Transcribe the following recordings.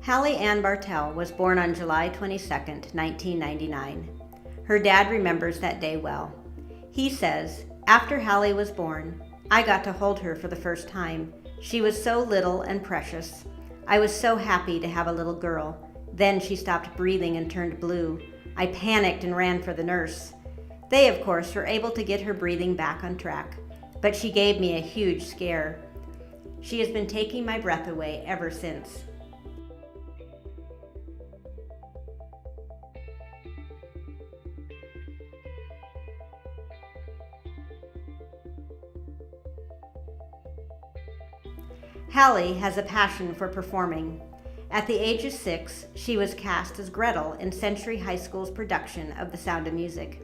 Hallie Ann Bartell was born on July 22, 1999. Her dad remembers that day well. He says, "After Hallie was born, I got to hold her for the first time. She was so little and precious. I was so happy to have a little girl. Then she stopped breathing and turned blue. I panicked and ran for the nurse. They, of course, were able to get her breathing back on track, but she gave me a huge scare. She has been taking my breath away ever since." Hallie has a passion for performing. At the age of 6, she was cast as Gretel in Century High School's production of The Sound of Music.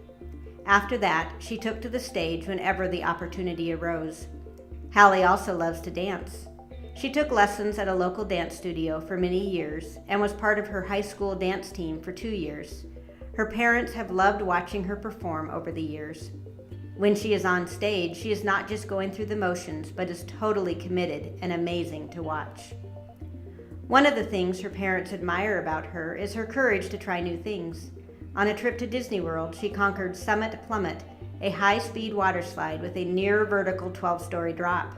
After that, she took to the stage whenever the opportunity arose. Hallie also loves to dance. She took lessons at a local dance studio for many years and was part of her high school dance team for 2 years. Her parents have loved watching her perform over the years. When she is on stage, she is not just going through the motions, but is totally committed and amazing to watch. One of the things her parents admire about her is her courage to try new things. On a trip to Disney World, she conquered Summit Plummet, a high-speed water slide with a near-vertical 12-story drop.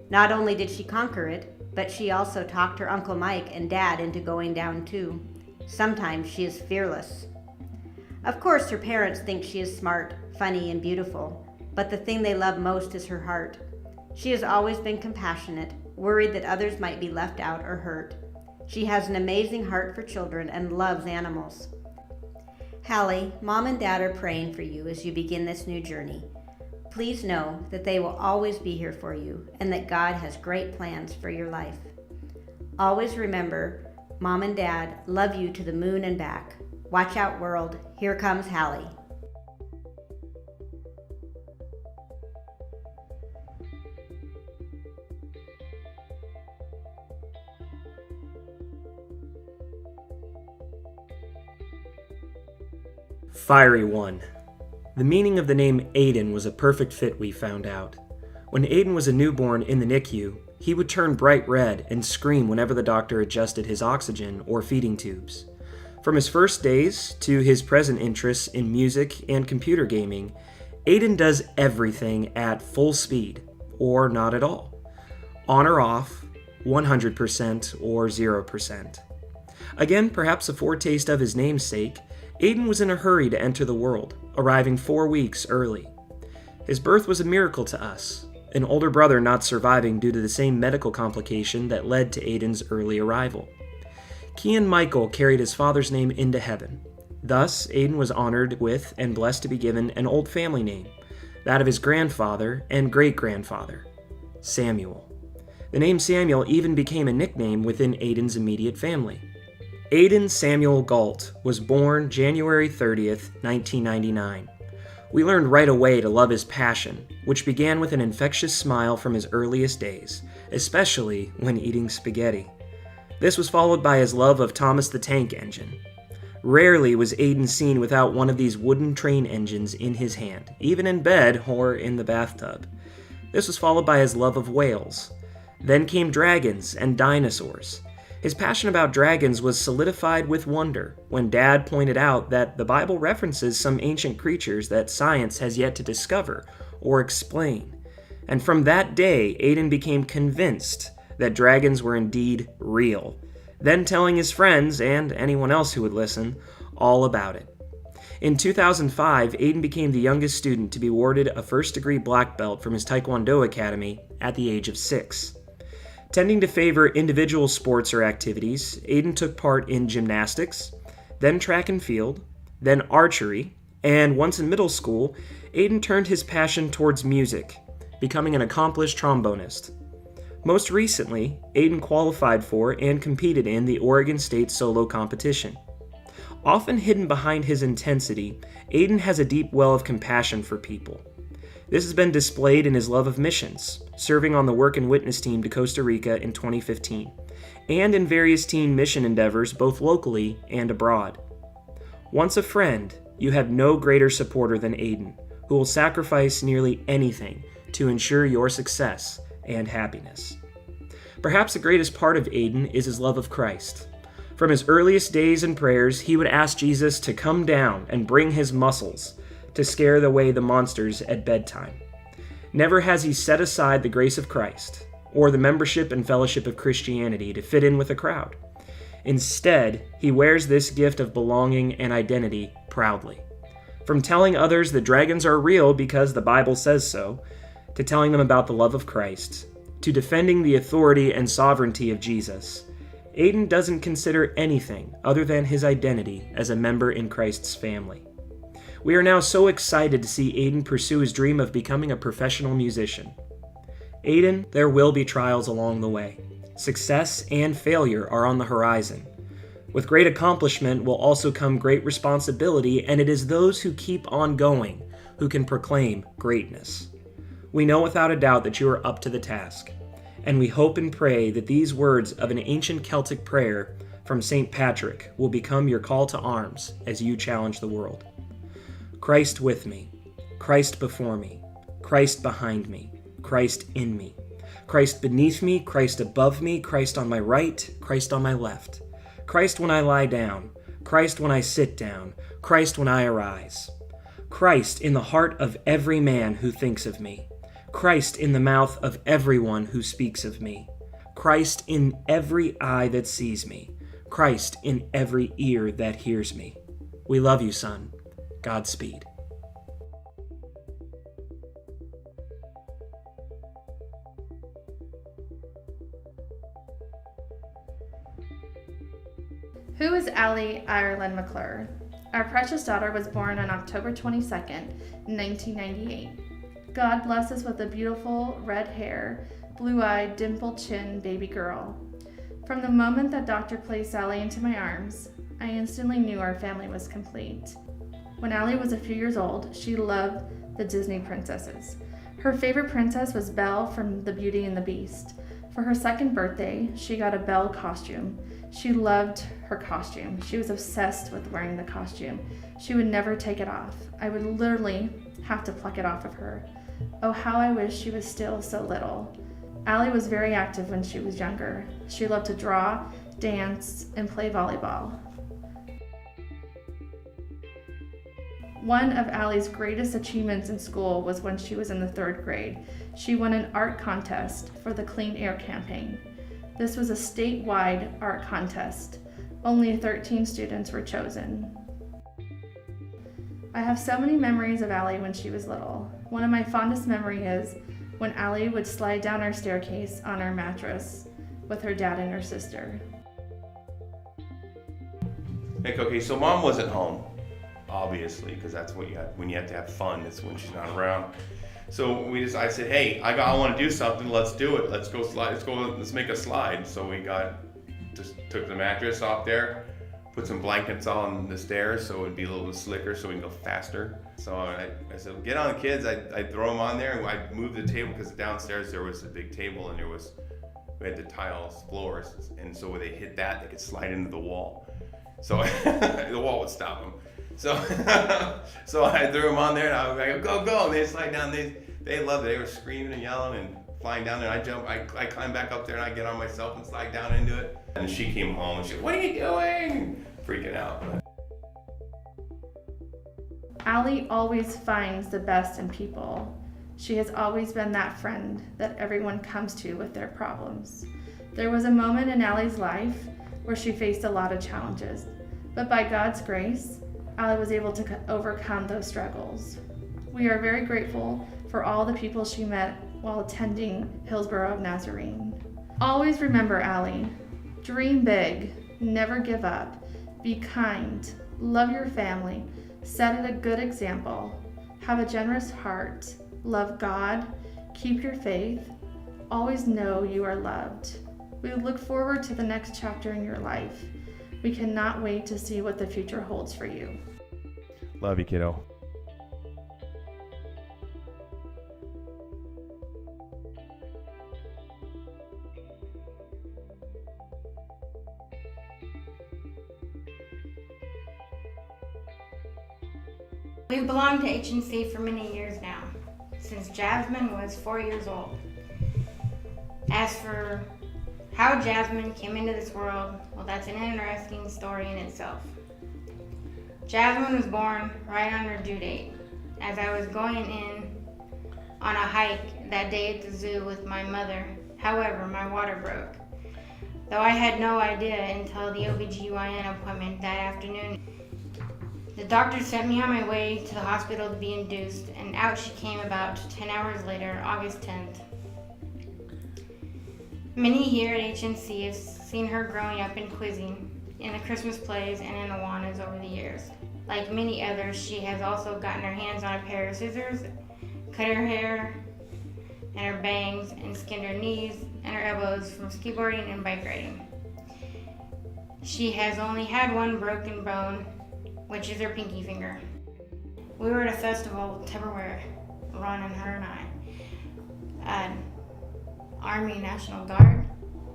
Not only did she conquer it, but she also talked her Uncle Mike and Dad into going down too. Sometimes she is fearless. Of course, her parents think she is smart, funny, and beautiful, but the thing they love most is her heart. She has always been compassionate, worried that others might be left out or hurt. She has an amazing heart for children and loves animals. Hallie, Mom and Dad are praying for you as you begin this new journey. Please know that they will always be here for you and that God has great plans for your life. Always remember, Mom and Dad love you to the moon and back. Watch out, world. Here comes Hallie. Fiery One. The meaning of the name Aiden was a perfect fit, we found out. When Aiden was a newborn in the NICU, he would turn bright red and scream whenever the doctor adjusted his oxygen or feeding tubes. From his first days to his present interests in music and computer gaming, Aiden does everything at full speed, or not at all. On or off, 100% or 0%. Again, perhaps a foretaste of his namesake, Aiden was in a hurry to enter the world, arriving 4 weeks early. His birth was a miracle to us, an older brother not surviving due to the same medical complication that led to Aiden's early arrival. Kean Michael carried his father's name into heaven. Thus, Aiden was honored with and blessed to be given an old family name, that of his grandfather and great-grandfather, Samuel. The name Samuel even became a nickname within Aiden's immediate family. Aiden Samuel Galt was born January 30th, 1999. We learned right away to love his passion, which began with an infectious smile from his earliest days, especially when eating spaghetti. This was followed by his love of Thomas the Tank Engine. Rarely was Aiden seen without one of these wooden train engines in his hand, even in bed or in the bathtub. This was followed by his love of whales. Then came dragons and dinosaurs. His passion about dragons was solidified with wonder when Dad pointed out that the Bible references some ancient creatures that science has yet to discover or explain. And from that day, Aiden became convinced that dragons were indeed real, then telling his friends, and anyone else who would listen, all about it. In 2005, Aiden became the youngest student to be awarded a first-degree black belt from his Taekwondo academy at the age of 6. Tending to favor individual sports or activities, Aiden took part in gymnastics, then track and field, then archery, and once in middle school, Aiden turned his passion towards music, becoming an accomplished trombonist. Most recently, Aiden qualified for and competed in the Oregon State solo competition. Often hidden behind his intensity, Aiden has a deep well of compassion for people. This has been displayed in his love of missions, serving on the Work and Witness team to Costa Rica in 2015, and in various teen mission endeavors both locally and abroad. Once a friend, you have no greater supporter than Aiden, who will sacrifice nearly anything to ensure your success and happiness. Perhaps the greatest part of Aiden is his love of Christ. From his earliest days in prayers, he would ask Jesus to come down and bring his muscles to scare away the monsters at bedtime. Never has he set aside the grace of Christ or the membership and fellowship of Christianity to fit in with a crowd. Instead, he wears this gift of belonging and identity proudly. From telling others that dragons are real because the Bible says so, to telling them about the love of Christ, to defending the authority and sovereignty of Jesus, Aiden doesn't consider anything other than his identity as a member in Christ's family. We are now so excited to see Aiden pursue his dream of becoming a professional musician. Aiden, there will be trials along the way. Success and failure are on the horizon. With great accomplishment will also come great responsibility, and it is those who keep on going who can proclaim greatness. We know without a doubt that you are up to the task, and we hope and pray that these words of an ancient Celtic prayer from St. Patrick will become your call to arms as you challenge the world. Christ with me, Christ before me, Christ behind me, Christ in me, Christ beneath me, Christ above me, Christ on my right, Christ on my left, Christ when I lie down, Christ when I sit down, Christ when I arise, Christ in the heart of every man who thinks of me, Christ in the mouth of everyone who speaks of me, Christ in every eye that sees me, Christ in every ear that hears me. We love you, son. Godspeed. Who is Allie Ireland McClure? Our precious daughter was born on October 22nd, 1998. God bless us with a beautiful red hair, blue-eyed, dimpled chin baby girl. From the moment that Doctor placed Allie into my arms, I instantly knew our family was complete. When Allie was a few years old, she loved the Disney princesses. Her favorite princess was Belle from The Beauty and the Beast. For her second birthday, she got a Belle costume. She loved her costume. She was obsessed with wearing the costume. She would never take it off. I would literally have to pluck it off of her. Oh, how I wish she was still so little. Allie was very active when she was younger. She loved to draw, dance, and play volleyball. One of Allie's greatest achievements in school was when she was in the 3rd grade. She won an art contest for the Clean Air campaign. This was a statewide art contest. Only 13 students were chosen. I have so many memories of Allie when she was little. One of my fondest memories is when Allie would slide down our staircase on our mattress with her dad and her sister. Okay, so mom wasn't home, obviously, because that's what you have when you have to have fun. That's when she's not around. So I said, hey, I want to do something. Let's do it. Let's go slide. Let's make a slide. So we just took the mattress off there, put some blankets on the stairs so it would be a little bit slicker so we can go faster. So I said, get on, kids. I'd throw them on there, and I'd move the table because downstairs there was a big table and we had the tiles floors, and so when they hit that, they could slide into the wall. So the wall would stop them. So I threw them on there, and I go, go, and they slide down. They loved it. They were screaming and yelling and flying down there. I climb back up there, and I get on myself and slide down into it. And she came home, and she, what are you doing? Freaking out. Allie always finds the best in people. She has always been that friend that everyone comes to with their problems. There was a moment in Allie's life where she faced a lot of challenges, but by God's grace, Allie was able to overcome those struggles. We are very grateful for all the people she met while attending Hillsborough of Nazarene. Always remember, Allie, dream big, never give up, be kind, love your family, set it a good example, have a generous heart, love God, keep your faith, always know you are loved. We look forward to the next chapter in your life. We cannot wait to see what the future holds for you. Love you, kiddo. We've belonged to H&C for many years now, since Jasmine was 4 years old. As for how Jasmine came into this world, well, that's an interesting story in itself. Jasmine was born right on her due date. As I was going in on a hike that day at the zoo with my mother, however, my water broke. Though I had no idea until the OBGYN appointment that afternoon. The doctor sent me on my way to the hospital to be induced, and out she came about 10 hours later, August 10th. Many here at HNC have seen her growing up in quizzing, in the Christmas plays, and in Awanas over the years. Like many others, she has also gotten her hands on a pair of scissors, cut her hair and her bangs, and skinned her knees and her elbows from skateboarding and bike riding. She has only had one broken bone, which is her pinky finger. We were at a festival with Tupperware, Ron and her and I, Army National Guard,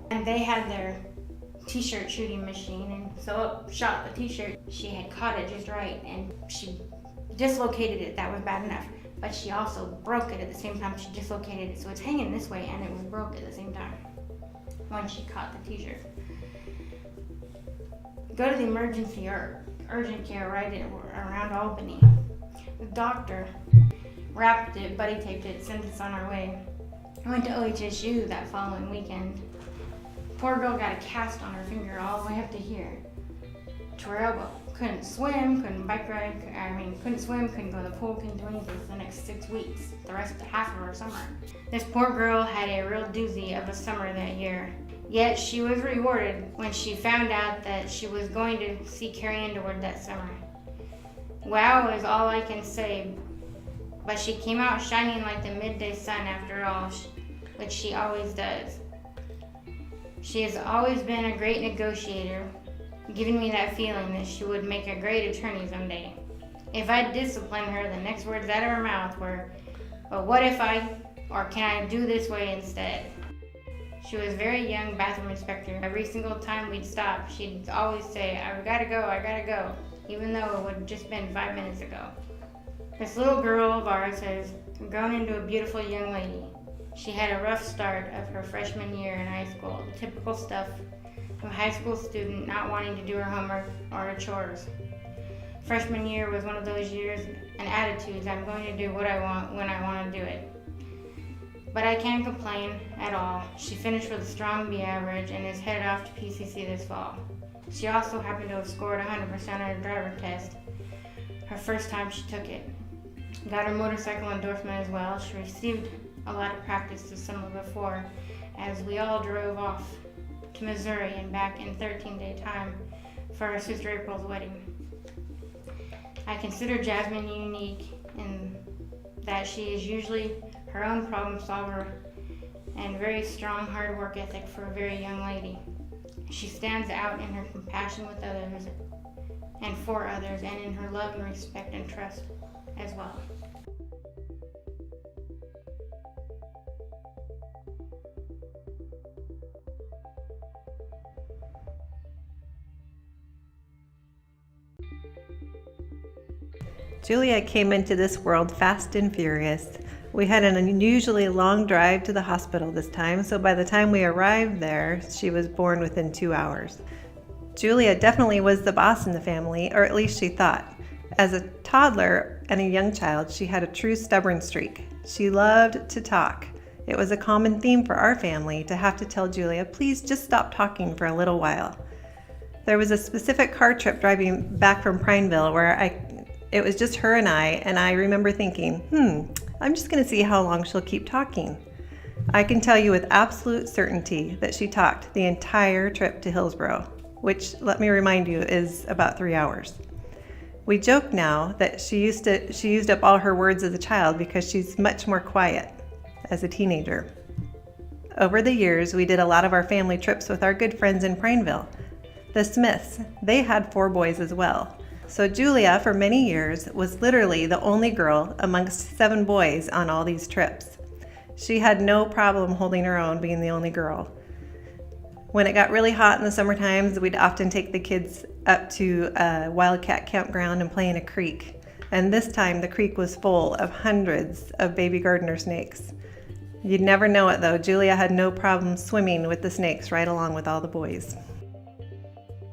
and they had their t-shirt shooting machine, and so up shot the t-shirt. She had caught it just right, and she dislocated it. That was bad enough, but she also broke it at the same time. She dislocated it, so it's hanging this way, and it was broke at the same time when she caught the t-shirt. Go to the emergency or urgent care right around Albany. The doctor wrapped it, buddy taped it, sent us on our way. I went to OHSU that following weekend. Poor girl got a cast on her finger all the way up to here, to her elbow. Couldn't swim, couldn't bike ride, couldn't swim, couldn't go to the pool, couldn't do anything for the next 6 weeks, the rest of half of her summer. This poor girl had a real doozy of a summer that year. Yet she was rewarded when she found out that she was going to see Carrie Underwood that summer. Wow is all I can say, but she came out shining like the midday sun after all, which she always does. She has always been a great negotiator, giving me that feeling that she would make a great attorney someday. If I disciplined her, the next words out of her mouth were, "But what if or can I do this way instead?" She was a very young bathroom inspector. Every single time we'd stop, she'd always say, I gotta go, even though it would have just been 5 minutes ago. This little girl of ours has grown into a beautiful young lady. She had a rough start of her freshman year in high school, the typical stuff of a high school student not wanting to do her homework or her chores. Freshman year was one of those years and attitudes, I'm going to do what I want when I want to do it. But I can't complain at all. She finished with a strong B average and is headed off to PCC this fall. She also happened to have scored 100% on her driver test, her first time she took it. Got her motorcycle endorsement as well. She received a lot of practice this summer before, as we all drove off to Missouri and back in 13-day time for her sister April's wedding. I consider Jasmine unique in that she is usually her own problem solver and very strong hard work ethic for a very young lady. She stands out in her compassion with others and for others, and in her love and respect and trust as well. Julia came into this world fast and furious. We had an unusually long drive to the hospital this time, so by the time we arrived there, she was born within 2 hours. Julia definitely was the boss in the family, or at least she thought. As a toddler and a young child, she had a true stubborn streak. She loved to talk. It was a common theme for our family to have to tell Julia, please just stop talking for a little while. There was a specific car trip driving back from Prineville where it was just her and I remember thinking, I'm just going to see how long she'll keep talking. I can tell you with absolute certainty that she talked the entire trip to Hillsboro, which, let me remind you, is about 3 hours. We joke now that she used up all her words as a child because she's much more quiet as a teenager. Over the years, we did a lot of our family trips with our good friends in Prineville. The Smiths, they had 4 boys as well. So Julia, for many years, was literally the only girl amongst 7 boys on all these trips. She had no problem holding her own being the only girl. When it got really hot in the summer times, we'd often take the kids up to a wildcat campground and play in a creek. And this time the creek was full of hundreds of baby gardener snakes. You'd never know it though, Julia had no problem swimming with the snakes right along with all the boys.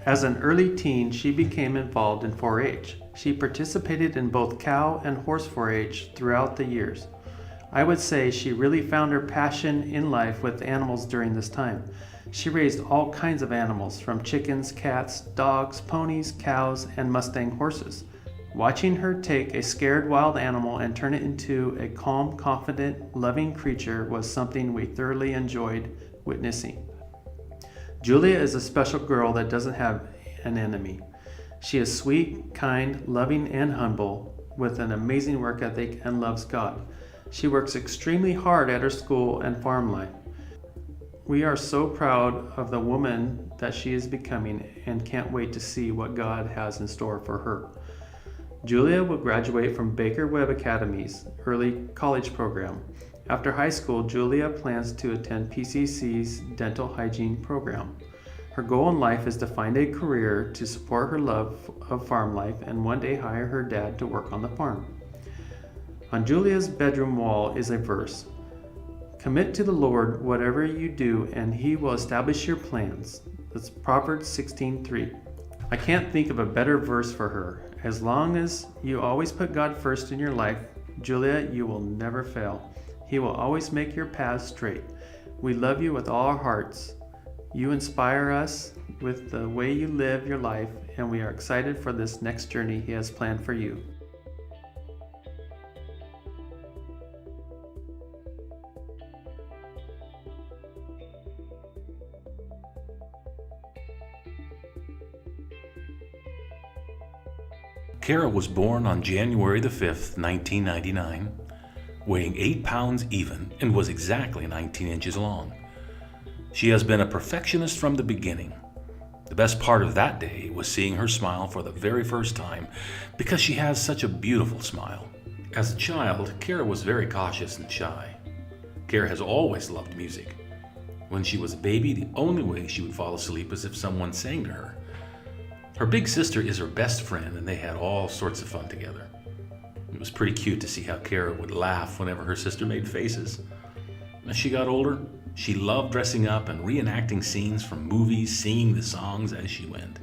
As an early teen, she became involved in 4-H. She participated in both cow and horse 4-H throughout the years. I would say she really found her passion in life with animals during this time. She raised all kinds of animals, from chickens, cats, dogs, ponies, cows, and Mustang horses. Watching her take a scared wild animal and turn it into a calm, confident, loving creature was something we thoroughly enjoyed witnessing. Julia is a special girl that doesn't have an enemy. She is sweet, kind, loving, and humble, with an amazing work ethic and loves God. She works extremely hard at her school and farm life. We are so proud of the woman that she is becoming and can't wait to see what God has in store for her. Julia will graduate from Baker Webb Academy's early college program. After high school, Julia plans to attend PCC's dental hygiene program. Her goal in life is to find a career to support her love of farm life and one day hire her dad to work on the farm. On Julia's bedroom wall is a verse. Commit to the Lord whatever you do, and He will establish your plans. That's Proverbs 16:3. I can't think of a better verse for her. As long as you always put God first in your life, Julia, you will never fail. He will always make your paths straight. We love you with all our hearts. You inspire us with the way you live your life, and we are excited for this next journey He has planned for you. Kara was born on January the 5th, 1999, weighing 8 pounds even and was exactly 19 inches long. She has been a perfectionist from the beginning. The best part of that day was seeing her smile for the very first time because she has such a beautiful smile. As a child, Kara was very cautious and shy. Kara has always loved music. When she was a baby, the only way she would fall asleep was if someone sang to her. Her big sister is her best friend, and they had all sorts of fun together. It was pretty cute to see how Kara would laugh whenever her sister made faces. As she got older, she loved dressing up and reenacting scenes from movies, singing the songs as she went.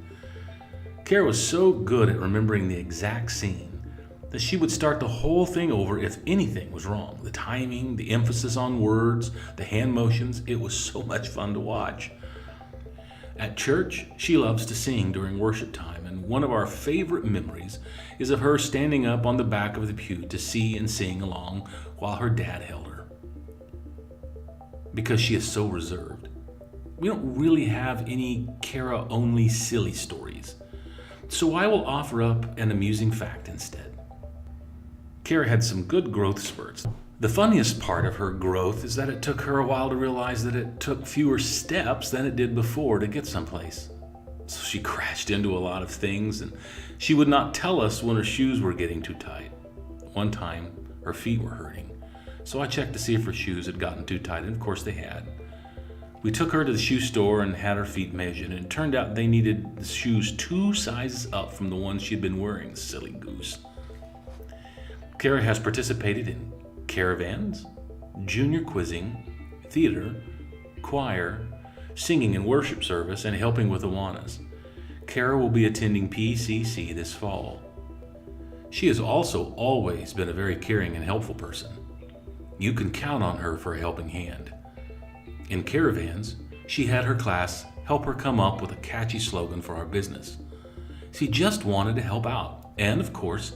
Kara was so good at remembering the exact scene that she would start the whole thing over if anything was wrong. The timing, the emphasis on words, the hand motions, it was so much fun to watch. At church, she loves to sing during worship time, and one of our favorite memories is of her standing up on the back of the pew to see and sing along while her dad held her. Because she is so reserved, we don't really have any Kara-only silly stories, so I will offer up an amusing fact instead. Kara had some good growth spurts. The funniest part of her growth is that it took her a while to realize that it took fewer steps than it did before to get someplace. So she crashed into a lot of things, and she would not tell us when her shoes were getting too tight. One time, her feet were hurting, so I checked to see if her shoes had gotten too tight, and of course they had. We took her to the shoe store and had her feet measured, and it turned out they needed the shoes 2 sizes up from the ones she'd been wearing, silly goose. Kara has participated in caravans, junior quizzing, theater, choir, singing in worship service, and helping with Awanas. Kara will be attending PCC this fall. She has also always been a very caring and helpful person. You can count on her for a helping hand. In caravans, she had her class help her come up with a catchy slogan for our business. She just wanted to help out, and of course,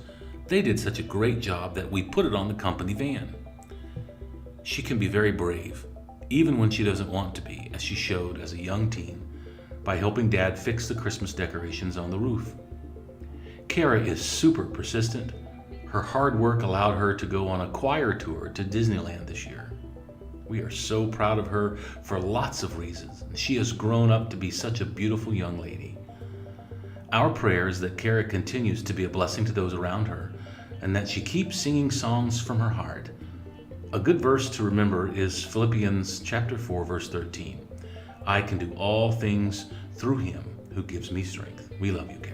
they did such a great job that we put it on the company van. She can be very brave, even when she doesn't want to be, as she showed as a young teen by helping Dad fix the Christmas decorations on the roof. Kara is super persistent. Her hard work allowed her to go on a choir tour to Disneyland this year. We are so proud of her for lots of reasons, and she has grown up to be such a beautiful young lady. Our prayer is that Kara continues to be a blessing to those around her, and that she keeps singing songs from her heart. A good verse to remember is Philippians chapter 4, verse 13. I can do all things through Him who gives me strength. We love you, Kara.